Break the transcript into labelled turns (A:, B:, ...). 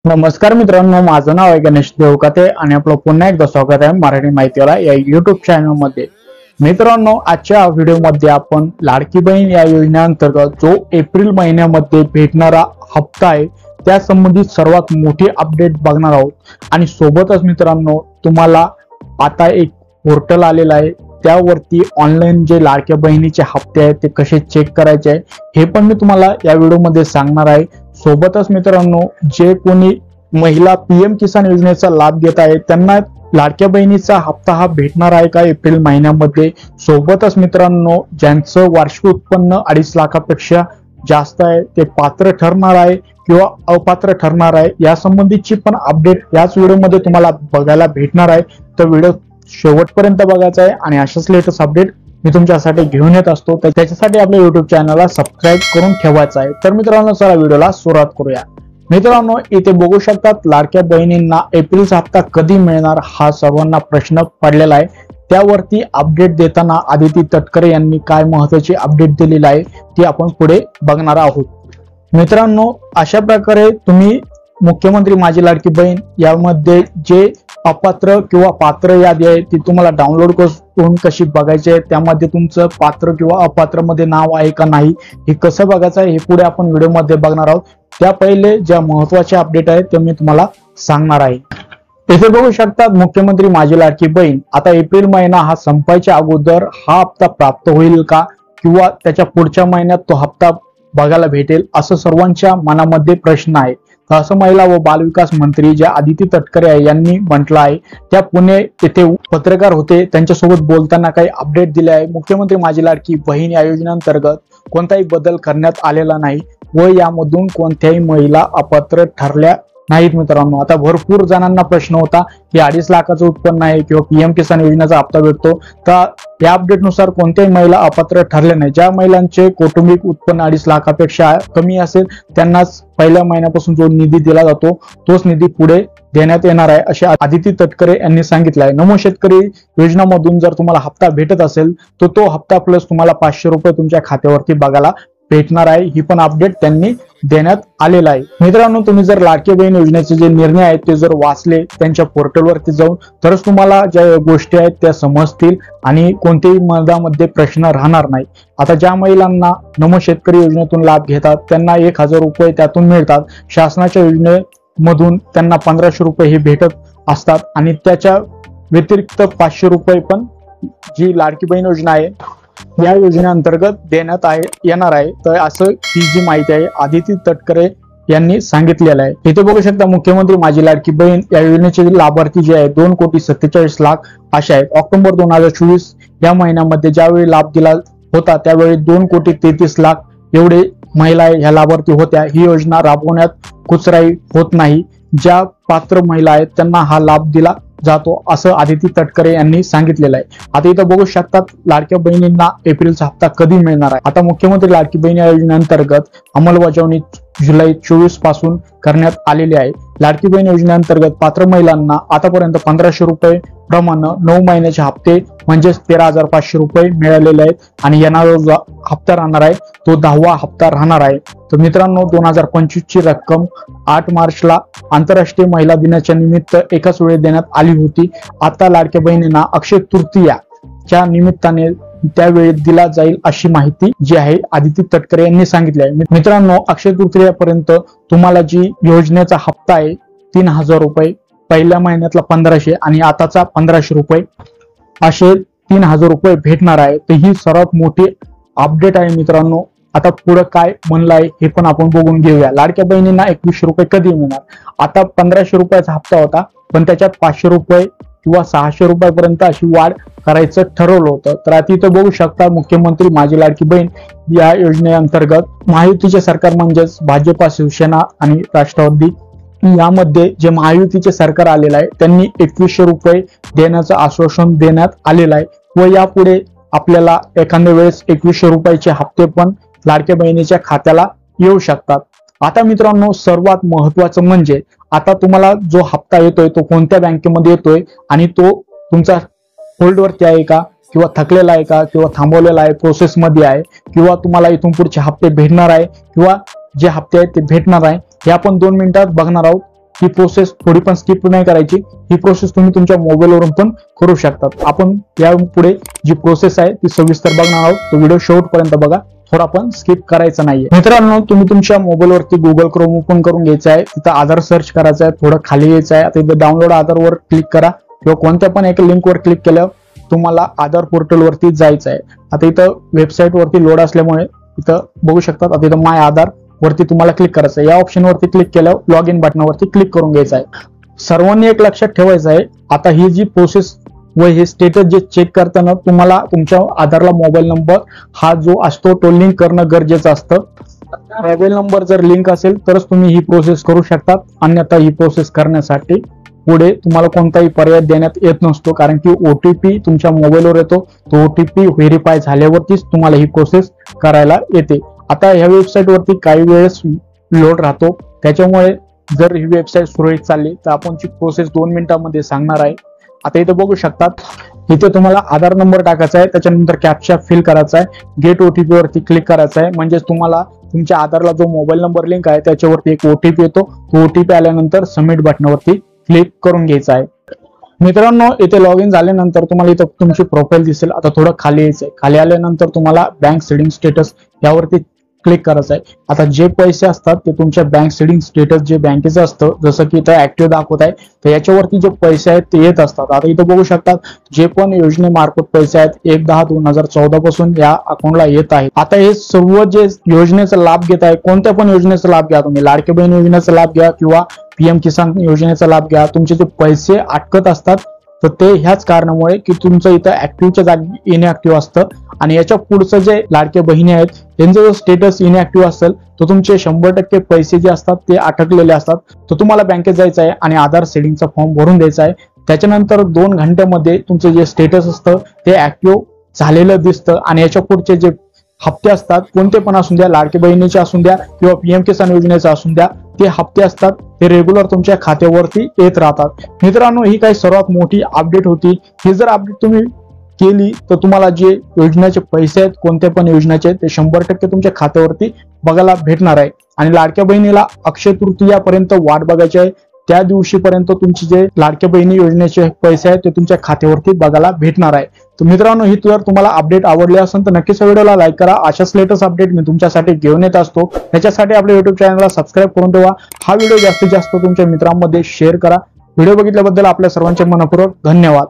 A: नमस्कार मित्रांनो, माझं नाव आहे गणेश देवकाते आणि आपलं पुन्हा एकदा स्वागत आहे मराठी माहितीवाला या युट्यूब चॅनल मध्ये। मित्रांनो, आजच्या व्हिडिओमध्ये आपण लाडकी बहीण या योजनेअंतर्गत जो एप्रिल महिन्यामध्ये भेटणारा हप्ता आहे त्या संबंधित सर्वात मोठी अपडेट बघणार आहोत। आणि सोबतच मित्रांनो, तुम्हाला आता एक पोर्टल आलेला आहे, त्यावरती ऑनलाईन जे लाडक्या बहिणीचे हप्ते आहेत ते कसे चेक करायचे हे पण मी तुम्हाला या व्हिडिओमध्ये सांगणार आहे। सोबतच मित्रांनो, जे कोणी महिला पीएम किसान योजनेचा लाभ घेत आहे त्यांना लाडक्या बहिणीचा हप्ता हा भेटणार आहे का एप्रिल महिन्यामध्ये। सोबतच मित्रांनो, ज्यांचं वार्षिक उत्पन्न 2.5 लाखापेक्षा जास्त आहे ते पात्र ठरणार आहे किंवा अपात्र ठरणार आहे या संबंधीची पण अपडेट याच व्हिडिओमध्ये तुम्हाला बघायला भेटणार आहे। तर व्हिडिओ शेवटपर्यंत बघायचा आहे आणि अशाच लेटेस्ट अपडेट मी तुमच्यासाठी घेऊन येत असतो, तर त्याच्यासाठी आपल्या युट्यूब चॅनलला सबस्क्राईब करून ठेवायचं आहे। तर मित्रांनो, चला व्हिडिओला सुरुवात करूया। मित्रांनो, इथे बघू शकतात लाडक्या बहिणींना एप्रिलचा हप्ता कधी मिळणार हा सर्वांना प्रश्न पडलेला आहे। त्यावरती अपडेट देताना आदिती तटकरे यांनी काय महत्त्वाची अपडेट दिलेली आहे ती आपण पुढे बघणार आहोत। मित्रांनो, अशा प्रकारे तुम्ही मुख्यमंत्री माझी लाडकी बहीण यामध्ये जे अपात्र किंवा पात्र यादी आहे ती तुम्हाला डाउनलोड करून कशी बघायची आहे, त्यामध्ये तुमचं पात्र किंवा अपात्र मध्ये नाव आहे का नाही हे कसं बघायचं आहे हे पुढे आपण व्हिडिओमध्ये बघणार आहोत। त्या पहिले ज्या महत्त्वाच्या अपडेट आहेत ते मी तुम्हाला सांगणार आहे। इथे बघू शकतात मुख्यमंत्री माझी लाडकी बहीण, आता एप्रिल महिना हा संपायच्या अगोदर हा हप्ता प्राप्त होईल का किंवा त्याच्या पुढच्या महिन्यात तो हप्ता बघायला भेटेल असं सर्वांच्या मनामध्ये प्रश्न आहे। असं महिला व बालविकास मंत्री ज्या आदिती तटकरे आहे यांनी म्हटलं आहे, त्या पुणे येथे पत्रकार होते, त्यांच्यासोबत बोलताना काही अपडेट दिले आहे। मुख्यमंत्री माझी लाडकी बहीण या योजनेअंतर्गत कोणताही बदल करण्यात आलेला नाही व यामधून कोणत्याही महिला अपात्र ठरल्या नाहीत। मित्रांनो, आता भरपूर जणांना प्रश्न होता की 2.5 लाखाचं उत्पन्न आहे किंवा पीएम किसान योजनेचा हप्ता भेटतो, तर या अपडेटनुसार कोणत्याही महिला अपात्र ठरले नाही। ज्या महिलांचे कौटुंबिक उत्पन्न 2.5 लाखापेक्षा कमी असेल त्यांनाच पहिल्या महिन्यापासून जो निधी दिला जातो तोच निधी पुढे देण्यात येणार आहे असे आदिती तटकरे यांनी सांगितलं आहे। नमो शेतकरी योजनेमधून जर तुम्हाला हप्ता भेटत असेल तर तो हप्ता प्लस तुम्हाला 500 रुपये तुमच्या खात्यावरती बघायला भेटणार आहे, ही पण अपडेट त्यांनी देण्यात आलेला आहे। मित्रांनो, तुम्ही जर लाडकी बहीण योजनेचे जे निर्णय आहेत ते जर वाचले त्यांच्या पोर्टलवरती जाऊन तरच तुम्हाला ज्या गोष्टी आहेत त्या समजतील आणि कोणत्याही मधामध्ये प्रश्न राहणार नाही। आता ज्या महिलांना नमो शेतकरी योजनेतून लाभ घेतात त्यांना 1000 रुपये त्यातून मिळतात। शासनाच्या योजनेमधून त्यांना 1500 रुपये हे भेटत असतात आणि त्याच्या व्यतिरिक्त 500 रुपये पण जी लाडकी बहीण योजना आहे या योजनेअंतर्गत देण्यात येणार आहे। तर असं ही जी माहिती आहे आदिती तटकरे यांनी सांगितलेलं आहे। इथे बघू शकता मुख्यमंत्री माझी लाडकी बहीण या योजनेचे लाभार्थी जे आहे 2,47,00,000 असे आहेत। ऑक्टोबर 2024 या महिन्यामध्ये ज्यावेळी लाभ दिला होता त्यावेळी 2,33,00,000 एवढे महिला ह्या लाभार्थी होत्या। ही योजना राबवण्यात कुचराई होत नाही, ज्या पात्र महिला आहेत त्यांना हा लाभ दिला जातो असं आदिती तटकरे यांनी सांगितलेलं आहे। आता इथं बघू शकतात लाडक्या बहिणींना एप्रिलचा हप्ता कधी मिळणार आहे। आता मुख्यमंत्री लाडकी बहीण या योजनेअंतर्गत अंमलबजावणी जुलै 24 पासून करण्यात आलेली आहे। लाडकी बहीण योजनेअंतर्गत पात्र महिलांना आतापर्यंत 1500 रुपये प्रमाणे 9 महिन्याचे हप्ते म्हणजेच 13,500 रुपये मिळालेले आहेत आणि येणारा जो हप्ता राहणार आहे तो 10वा हप्ता राहणार आहे। तर मित्रांनो, 2025 ची रक्कम 8 मार्चला आंतरराष्ट्रीय महिला दिनाच्या निमित्त एकाच वेळी देण्यात आली होती। आता लाडक्या बहिणींना अक्षय तृतीयाच्या निमित्ताने त्यावेळी दिला जाईल अशी माहिती जी आहे आदिती तटकरे यांनी सांगितली आहे। मित्रांनो, अक्षय तृतीयापर्यंत तुम्हाला जी योजनेचा हप्ता आहे 3000 रुपये, पहिल्या महिन्यातला 1500 आणि आताचा 1500 रुपये असे 3000 रुपये भेटणार आहे। तर ही सर्वात मोठी अपडेट आहे मित्रांनो। आता पुढे काय म्हणलं आहे हे पण आपण बघून घेऊया। लाडक्या बहिणींना 2100 रुपये कधी मिळणार। आता 1500 रुपयाचा हप्ता होता पण त्याच्यात 500 रुपये किंवा 600 रुपयापर्यंत अशी वाढ करायचं ठरवलं होतं। तर आता इथं बघू शकता मुख्यमंत्री माझी लाडकी बहीण या योजनेअंतर्गत महायुतीचे सरकार म्हणजेच भाजपा, शिवसेना आणि राष्ट्रवादी यामध्ये जे महायुतीचे सरकार आलेलं आहे त्यांनी 2100 रुपये देण्याचं आश्वासन देण्यात आलेलं आहे व यापुढे आपल्याला एखाद्या वेळेस 2100 रुपयाचे हप्ते पण लाडक्या बहिणीच्या खात्याला येऊ शकतात। आता मित्रांनो, सर्वात महत्वाचं म्हणजे आता तुम्हाला जो हप्ता येतोय तो कोणत्या बँकेमध्ये येतोय आणि तो तुमचा होल्डवरती आहे का किंवा थकलेला आहे का किंवा थांबवलेला आहे, प्रोसेसमध्ये आहे किंवा तुम्हाला इथून पुढचे हप्ते भेटणार आहे किंवा जे हप्ते आहेत ते भेटणार आहे हे आपण 2 मिनिटात बघणार आहोत। ही प्रोसेस थोडी पण स्किप नाही करायची. ही प्रोसेस तुम्ही तुमच्या मोबाईलवरून पण करू शकतात. आपण यापुढे जी प्रोसेस आहे ती सविस्तर बघणार आहोत. तो व्हिडिओ शेवटपर्यंत बघा, थोडा पण स्किप करायचा नाहीये. मित्रांनो, तुम्ही तुमच्या मोबाईलवरती गुगल क्रोम ओपन करून घ्यायचं आहे. तिथं आधार सर्च करायचं आहे. थोडं खाली यायचं आहे. आता इथं डाउनलोड आधारवर क्लिक करा किंवा कोणत्या पण एका लिंकवर क्लिक केल्यावर तुम्हाला आधार पोर्टल वरती जायचं आहे. आता इथं वेबसाईट वरती लोड असल्यामुळे इथं बघू शकतात. आता इथं माय आधार वरती तुम्हाला क्लिक करायचं आहे. या ऑप्शन वरती क्लिक केल्यावर लॉग इन बटनावरती क्लिक करून घ्यायचं आहे. सर्वांनी एक लक्षात ठेवायचं आहे, आता ही जी प्रोसेस व हे स्टेटस जे चेक करताना तुम्हाला तुमच्या आधारला मोबाईल नंबर हा जो असतो तो लिंक करणं गरजेचं असतं. मोबाईल नंबर जर लिंक असेल तरच तुम्ही ही प्रोसेस करू शकतात. अन्यथा ही प्रोसेस करण्यासाठी पुढे तुम्हाला कोणताही पर्याय देण्यात येत नसतो, कारण की ओटीपी तुमच्या मोबाईलवर येतो. तो ओटीपी व्हेरीफाय झाल्यावरतीच तुम्हाला ही प्रोसेस करायला येते. आता ह्या वेबसाईट वरती काही वेळेस लोड राहतो, त्याच्यामुळे जर ही वेबसाईट सुरळीत चालली तर आपण ची प्रोसेस 2 मिनिटांमध्ये सांगणार आहे. आता इथे बघू शकतात, इथे तुम्हाला आधार नंबर टाकायचा आहे, त्याच्यानंतर कॅप्चा फिल करायचा आहे, गेट ओटीपी वरती क्लिक करायचं आहे. म्हणजे तुम्हाला तुमच्या आधारला जो मोबाईल नंबर लिंक आहे त्याच्यावरती एक ओटीपी येतो. तो ओटीपी आल्यानंतर सबमिट बटनावरती क्लिक करून घ्यायचं आहे. मित्रांनो, इथे लॉग इन झाल्यानंतर तुम्हाला इथं तुमची प्रोफाईल दिसेल. आता थोडं खाली यायचंय. खाली आल्यानंतर तुम्हाला बँक सेटिंग स्टेटस यावरती क्लिक करायचं आहे. आता जे पैसे असतात ते तुमच्या बँक सेटिंग स्टेटस जे बँकेचं असतं, जसं की इथं ऍक्टिव्ह दाखवत आहे, तर याच्यावरती जे पैसे आहेत ते येत असतात. आता इथं बघू शकतात, जे पण योजनेमार्फत पैसे आहेत 1/10/2014 पासून या अकाउंटला येत आहेत. आता हे सर्व जे योजनेचा लाभ घेत आहे, कोणत्या पण योजनेचा लाभ घ्या तुम्ही, लाडकी बहीण योजनेचा लाभ घ्या किंवा पीएम किसान योजनेचा लाभ घ्या, तुमचे जे पैसे अटकत असतात तर ते ह्याच कारणामुळे की तुमचं इथं ऍक्टिव्हच्या जागी इनऍक्टिव्ह असतं. आणि याच्या पुढचं जे लाडक्या बहिणी आहेत त्यांचं जर स्टेटस इनऍक्टिव्ह असेल तर तुमचे 100% पैसे जे असतात ते अटकलेले असतात. तर तुम्हाला बँकेत जायचं आहे आणि आधार सेटिंगचा फॉर्म भरून द्यायचा आहे. त्याच्यानंतर 2 घंट्यामध्ये तुमचं जे स्टेटस असतं ते ऍक्टिव्ह झालेलं दिसतं. आणि याच्या पुढचे जे हप्ते असतात, कोणते पण असून द्या, लाडकी बहिणीचे असून द्या किंवा पीएम किसान योजनेचे असून द्या, ते हप्ते असतात ते रेग्युलर तुमच्या खात्यावरती येत राहतात. मित्रांनो, ही काही सर्वात मोठी अपडेट होती. ही जर अपडेट तुम्ही केली तर तुम्हाला जे योजनेचे पैसे आहेत, कोणत्या पण योजनेचे, ते 100% तुमच्या खात्यावरती बघायला भेटणार आहे. आणि लाडक्या बहिणीला अक्षय तृतीयापर्यंत वाट बघायची आहे. त्या दिवशीपर्यंत तुमचे जे लाडक्या बहिणी योजनेचे पैसे आहेत ते तुमच्या खात्यावरती बघायला भेटणार आहे. तर मित्रांनो, ही जर तुम्हाला अपडेट आवडली असेल तर नक्कीच व्हिडिओला लाईक करा. अशाच लेटेस्ट अपडेट मी तुमच्यासाठी घेऊन येत असतो. त्याच्यासाठी आपल्या युट्यूब चॅनलला सबस्क्राईब करून ठेवा. हा व्हिडिओ जास्तीत जास्त तुमच्या मित्रांमध्ये शेअर करा. व्हिडिओ बघितल्याबद्दल आपल्या सर्वांचे मनपूर्वक धन्यवाद.